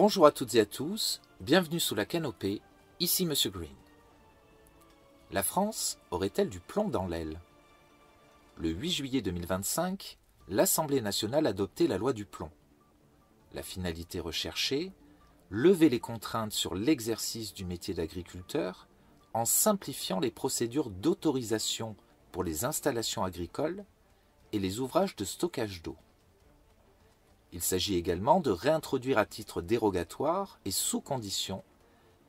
Bonjour à toutes et à tous, bienvenue sous la canopée, ici Monsieur Green. La France aurait-elle du plomb dans l'aile? Le 8 juillet 2025, l'Assemblée nationale adoptait la loi du plomb. La finalité recherchée, lever les contraintes sur l'exercice du métier d'agriculteur en simplifiant les procédures d'autorisation pour les installations agricoles et les ouvrages de stockage d'eau. Il s'agit également de réintroduire à titre dérogatoire et sous condition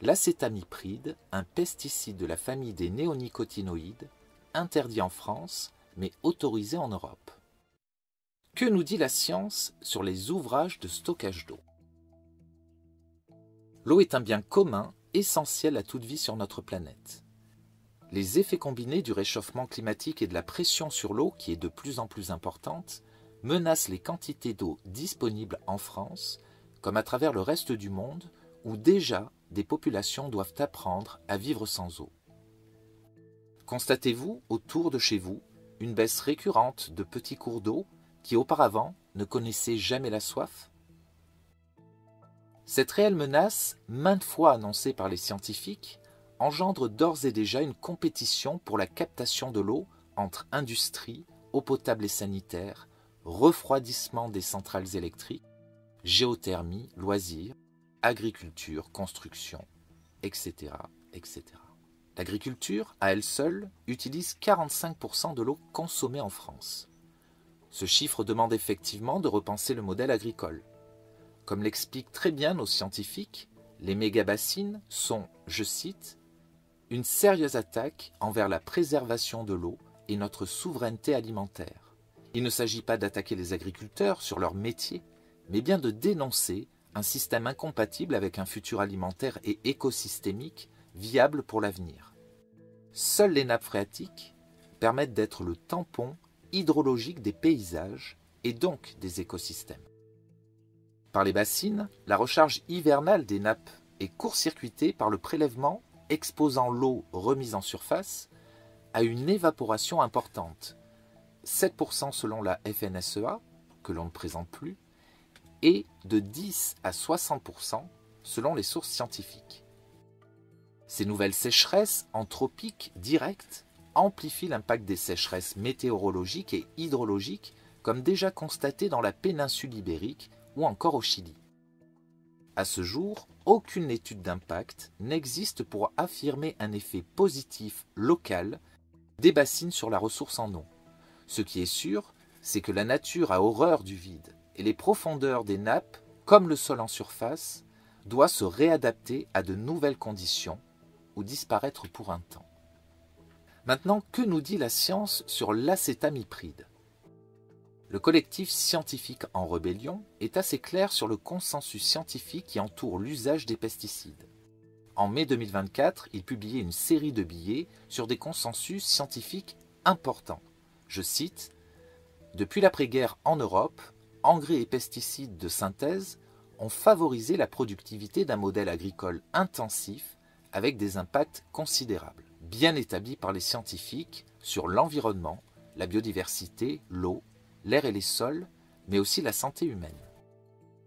l'acétamipride, un pesticide de la famille des néonicotinoïdes, interdit en France mais autorisé en Europe. Que nous dit la science sur les ouvrages de stockage d'eau? L'eau est un bien commun, essentiel à toute vie sur notre planète. Les effets combinés du réchauffement climatique et de la pression sur l'eau, qui est de plus en plus importante, menacent les quantités d'eau disponibles en France, comme à travers le reste du monde, où déjà des populations doivent apprendre à vivre sans eau. Constatez-vous autour de chez vous une baisse récurrente de petits cours d'eau qui auparavant ne connaissaient jamais la soif? Cette réelle menace, maintes fois annoncée par les scientifiques, engendre d'ores et déjà une compétition pour la captation de l'eau entre industrie, eau potable et sanitaire, refroidissement des centrales électriques, géothermie, loisirs, agriculture, construction, etc., etc. L'agriculture, à elle seule, utilise 45% de l'eau consommée en France. Ce chiffre demande effectivement de repenser le modèle agricole. Comme l'expliquent très bien nos scientifiques, les mégabassines sont, je cite, « une sérieuse attaque envers la préservation de l'eau et notre souveraineté alimentaire. Il ne s'agit pas d'attaquer les agriculteurs sur leur métier, mais bien de dénoncer un système incompatible avec un futur alimentaire et écosystémique viable pour l'avenir. Seules les nappes phréatiques permettent d'être le tampon hydrologique des paysages et donc des écosystèmes. Par les bassines, la recharge hivernale des nappes est court-circuitée par le prélèvement exposant l'eau remise en surface à une évaporation importante, 7% selon la FNSEA, que l'on ne présente plus, et de 10 à 60% selon les sources scientifiques. Ces nouvelles sécheresses anthropiques directes amplifient l'impact des sécheresses météorologiques et hydrologiques comme déjà constaté dans la péninsule ibérique ou encore au Chili. À ce jour, aucune étude d'impact n'existe pour affirmer un effet positif local des bassines sur la ressource en eau. Ce qui est sûr, c'est que la nature a horreur du vide et les profondeurs des nappes, comme le sol en surface, doivent se réadapter à de nouvelles conditions ou disparaître pour un temps. Maintenant, que nous dit la science sur l'acétamipride? Le collectif scientifique en rébellion est assez clair sur le consensus scientifique qui entoure l'usage des pesticides. En mai 2024, il publiait une série de billets sur des consensus scientifiques importants. Je cite, « Depuis l'après-guerre en Europe, engrais et pesticides de synthèse ont favorisé la productivité d'un modèle agricole intensif avec des impacts considérables, bien établis par les scientifiques sur l'environnement, la biodiversité, l'eau, l'air et les sols, mais aussi la santé humaine.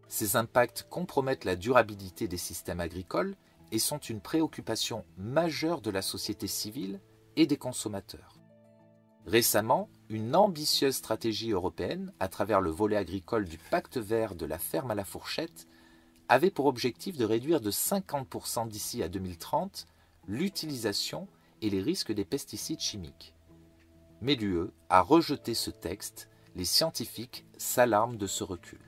Ces impacts compromettent la durabilité des systèmes agricoles et sont une préoccupation majeure de la société civile et des consommateurs. Récemment, une ambitieuse stratégie européenne, à travers le volet agricole du Pacte vert de la ferme à la fourchette, avait pour objectif de réduire de 50% d'ici à 2030 l'utilisation et les risques des pesticides chimiques. Mais l'UE a rejeté ce texte, les scientifiques s'alarment de ce recul.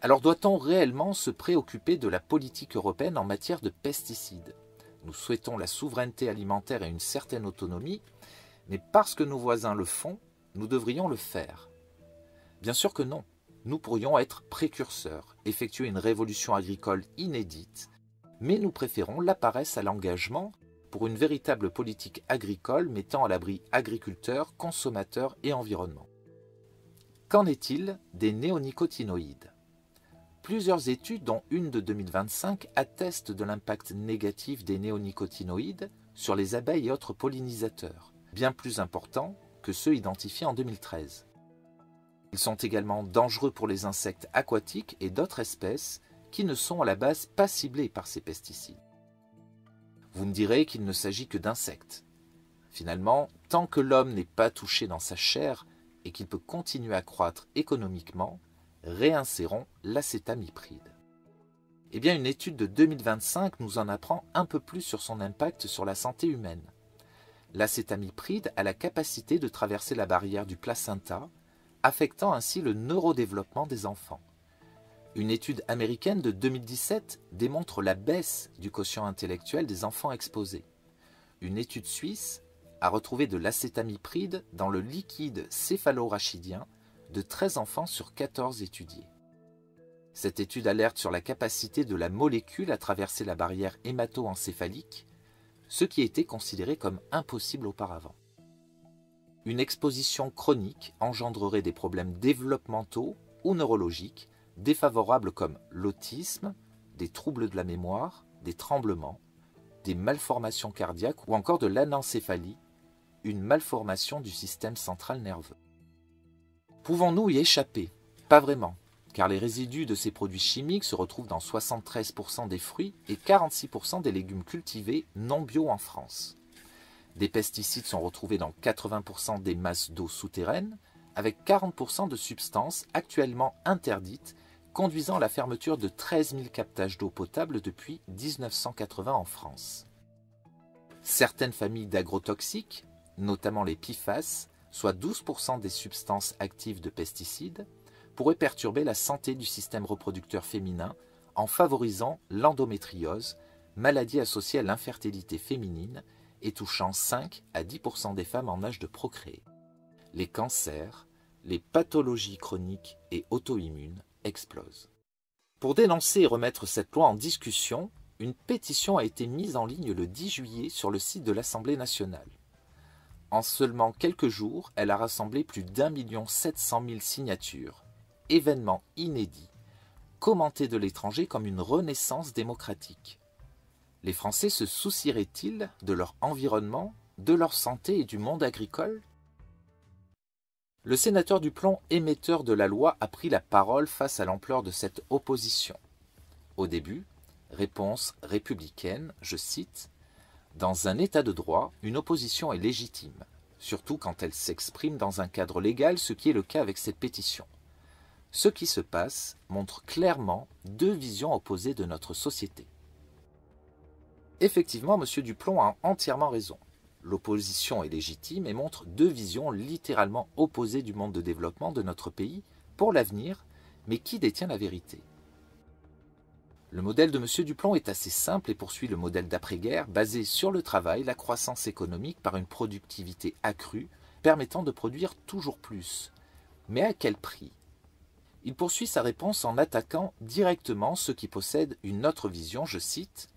Alors doit-on réellement se préoccuper de la politique européenne en matière de pesticides? Nous souhaitons la souveraineté alimentaire et une certaine autonomie, mais parce que nos voisins le font, nous devrions le faire. Bien sûr que non. Nous pourrions être précurseurs, effectuer une révolution agricole inédite, mais nous préférons la paresse à l'engagement pour une véritable politique agricole mettant à l'abri agriculteurs, consommateurs et environnement. Qu'en est-il des néonicotinoïdes? Plusieurs études, dont une de 2025, attestent de l'impact négatif des néonicotinoïdes sur les abeilles et autres pollinisateurs, bien plus important que ceux identifiés en 2013. Ils sont également dangereux pour les insectes aquatiques et d'autres espèces qui ne sont à la base pas ciblés par ces pesticides. Vous me direz qu'il ne s'agit que d'insectes. Finalement, tant que l'homme n'est pas touché dans sa chair et qu'il peut continuer à croître économiquement, réinsérons l'acétamipride. Eh bien, une étude de 2025 nous en apprend un peu plus sur son impact sur la santé humaine. L'acétamipride a la capacité de traverser la barrière du placenta, affectant ainsi le neurodéveloppement des enfants. Une étude américaine de 2017 démontre la baisse du quotient intellectuel des enfants exposés. Une étude suisse a retrouvé de l'acétamipride dans le liquide céphalorachidien de 13 enfants sur 14 étudiés. Cette étude alerte sur la capacité de la molécule à traverser la barrière hémato-encéphalique, ce qui était considéré comme impossible auparavant. Une exposition chronique engendrerait des problèmes développementaux ou neurologiques défavorables comme l'autisme, des troubles de la mémoire, des tremblements, des malformations cardiaques ou encore de l'anencéphalie, une malformation du système central nerveux. Pouvons-nous y échapper? Pas vraiment, car les résidus de ces produits chimiques se retrouvent dans 73% des fruits et 46% des légumes cultivés non bio en France. Des pesticides sont retrouvés dans 80% des masses d'eau souterraines, avec 40% de substances actuellement interdites, conduisant à la fermeture de 13 000 captages d'eau potable depuis 1980 en France. Certaines familles d'agrotoxiques, notamment les PFAS, soit 12% des substances actives de pesticides, pourraient perturber la santé du système reproducteur féminin en favorisant l'endométriose, maladie associée à l'infertilité féminine et touchant 5 à 10% des femmes en âge de procréer. Les cancers, les pathologies chroniques et auto-immunes explosent. Pour dénoncer et remettre cette loi en discussion, une pétition a été mise en ligne le 10 juillet sur le site de l'Assemblée nationale. En seulement quelques jours, elle a rassemblé plus d'1,7 million de signatures, événement inédit, commenté de l'étranger comme une renaissance démocratique. Les Français se soucieraient-ils de leur environnement, de leur santé et du monde agricole? Le sénateur Duplomb, émetteur de la loi, a pris la parole face à l'ampleur de cette opposition. Au début, réponse républicaine, je cite, « Dans un état de droit, une opposition est légitime, surtout quand elle s'exprime dans un cadre légal, ce qui est le cas avec cette pétition. Ce qui se passe montre clairement deux visions opposées de notre société. » Effectivement, M. Duplomb a entièrement raison. L'opposition est légitime et montre deux visions littéralement opposées du monde de développement de notre pays pour l'avenir, mais qui détient la vérité? Le modèle de M. Duplomb est assez simple et poursuit le modèle d'après-guerre basé sur le travail, la croissance économique par une productivité accrue permettant de produire toujours plus. Mais à quel prix? Il poursuit sa réponse en attaquant directement ceux qui possèdent une autre vision, je cite,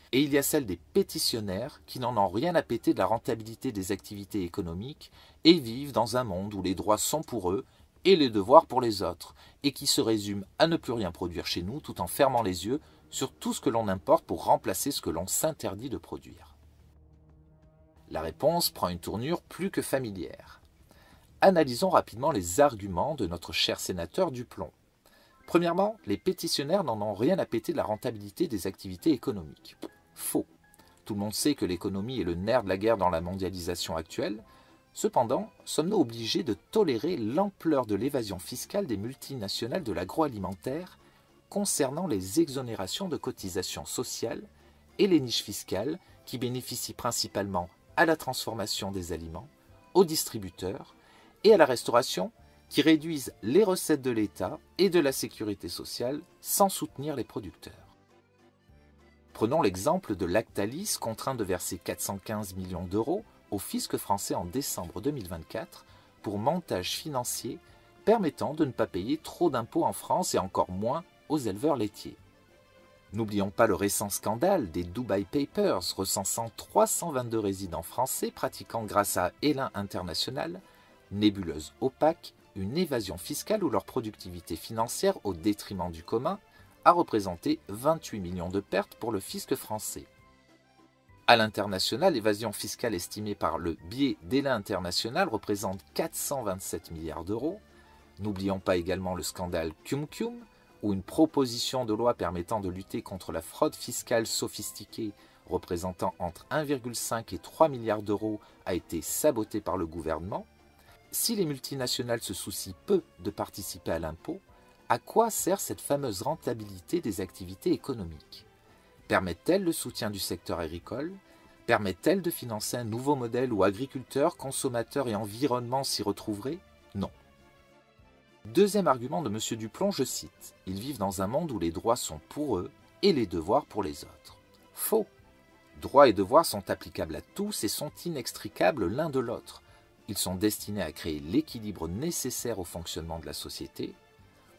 « Et il y a celle des pétitionnaires qui n'en ont rien à péter de la rentabilité des activités économiques et vivent dans un monde où les droits sont pour eux et les devoirs pour les autres, et qui se résument à ne plus rien produire chez nous tout en fermant les yeux sur tout ce que l'on importe pour remplacer ce que l'on s'interdit de produire. » La réponse prend une tournure plus que familière. Analysons rapidement les arguments de notre cher sénateur Duplomb. Premièrement, les pétitionnaires n'en ont rien à péter de la rentabilité des activités économiques. Faux. Tout le monde sait que l'économie est le nerf de la guerre dans la mondialisation actuelle. Cependant, sommes-nous obligés de tolérer l'ampleur de l'évasion fiscale des multinationales de l'agroalimentaire concernant les exonérations de cotisations sociales et les niches fiscales qui bénéficient principalement à la transformation des aliments, aux distributeurs et à la restauration qui réduisent les recettes de l'État et de la sécurité sociale sans soutenir les producteurs? Prenons l'exemple de Lactalis, contraint de verser 415 millions d'euros au fisc français en décembre 2024 pour montage financier permettant de ne pas payer trop d'impôts en France et encore moins aux éleveurs laitiers. N'oublions pas le récent scandale des Dubai Papers recensant 322 résidents français pratiquant grâce à Elin International, nébuleuse opaque, une évasion fiscale où leur productivité financière au détriment du commun a représenté 28 millions de pertes pour le fisc français. À l'international, l'évasion fiscale estimée par le biais d'Elin International représente 427 milliards d'euros. N'oublions pas également le scandale Cum Cum, ou une proposition de loi permettant de lutter contre la fraude fiscale sophistiquée représentant entre 1,5 et 3 milliards d'euros a été sabotée par le gouvernement, si les multinationales se soucient peu de participer à l'impôt, à quoi sert cette fameuse rentabilité des activités économiques? Permettent-elles le soutien du secteur agricole? Permettent-elles de financer un nouveau modèle où agriculteurs, consommateurs et environnement s'y retrouveraient? Non. Deuxième argument de M. Duplon, je cite, « Ils vivent dans un monde où les droits sont pour eux et les devoirs pour les autres. » Faux. Droits et devoirs sont applicables à tous et sont inextricables l'un de l'autre. Ils sont destinés à créer l'équilibre nécessaire au fonctionnement de la société.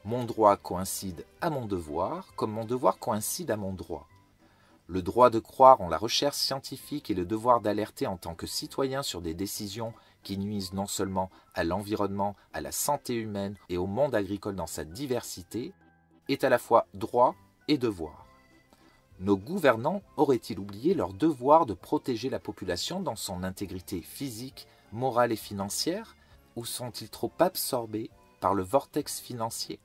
Mon droit coïncide à mon devoir, comme mon devoir coïncide à mon droit. Le droit de croire en la recherche scientifique et le devoir d'alerter en tant que citoyen sur des décisions qui nuisent non seulement à l'environnement, à la santé humaine et au monde agricole dans sa diversité, est à la fois droit et devoir. Nos gouvernants auraient-ils oublié leur devoir de protéger la population dans son intégrité physique, morale et financière, ou sont-ils trop absorbés par le vortex financier?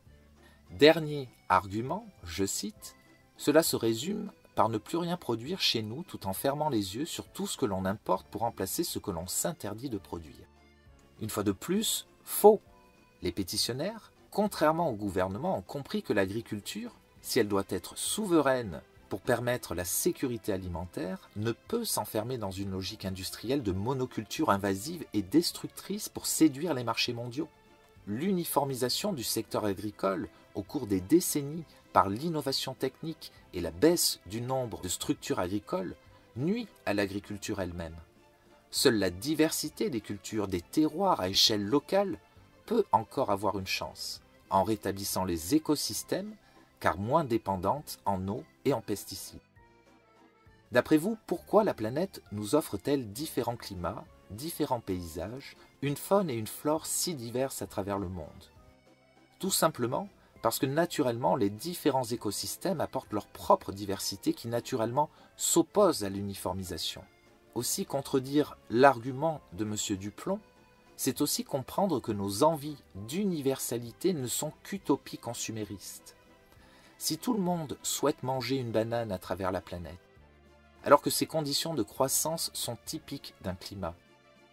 Dernier argument, je cite, « Cela se résume par ne plus rien produire chez nous tout en fermant les yeux sur tout ce que l'on importe pour remplacer ce que l'on s'interdit de produire. » Une fois de plus, faux. Les pétitionnaires, contrairement au gouvernement, ont compris que l'agriculture, si elle doit être souveraine pour permettre la sécurité alimentaire, ne peut s'enfermer dans une logique industrielle de monoculture invasive et destructrice pour séduire les marchés mondiaux. L'uniformisation du secteur agricole au cours des décennies par l'innovation technique et la baisse du nombre de structures agricoles nuit à l'agriculture elle-même. Seule la diversité des cultures, des terroirs à échelle locale peut encore avoir une chance, en rétablissant les écosystèmes, car moins dépendantes en eau et en pesticides. D'après vous, pourquoi la planète nous offre-t-elle différents climats, différents paysages, une faune et une flore si diverses à travers le monde? Tout simplement parce que naturellement, les différents écosystèmes apportent leur propre diversité qui naturellement s'oppose à l'uniformisation. Aussi, contredire l'argument de M. Duplon, c'est aussi comprendre que nos envies d'universalité ne sont qu'utopies consuméristes. Si tout le monde souhaite manger une banane à travers la planète, alors que ces conditions de croissance sont typiques d'un climat,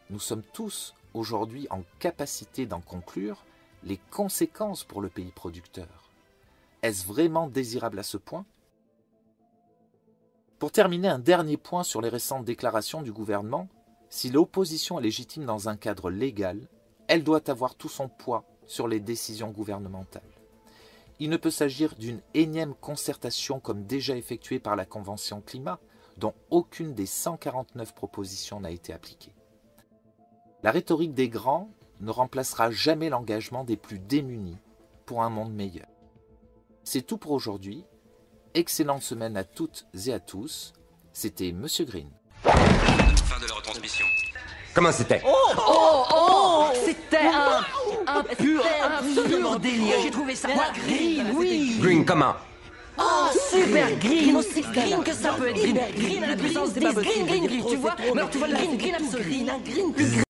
nous sommes tous aujourd'hui en capacité d'en conclure les conséquences pour le pays producteur. Est-ce vraiment désirable à ce point? Pour terminer, un dernier point sur les récentes déclarations du gouvernement, si l'opposition est légitime dans un cadre légal, elle doit avoir tout son poids sur les décisions gouvernementales. Il ne peut s'agir d'une énième concertation comme déjà effectuée par la Convention climat, dont aucune des 149 propositions n'a été appliquée. La rhétorique des grands ne remplacera jamais l'engagement des plus démunis pour un monde meilleur. C'est tout pour aujourd'hui. Excellente semaine à toutes et à tous. C'était Monsieur Green. Fin de la retransmission. Comment c'était? C'était un pur délire. J'ai trouvé ça green, oui. Green comment? Oh, super green, aussi green que ça peut être green. Green à la puissance des pas possible. Green, tu vois. Mais alors tu vois le green absolu.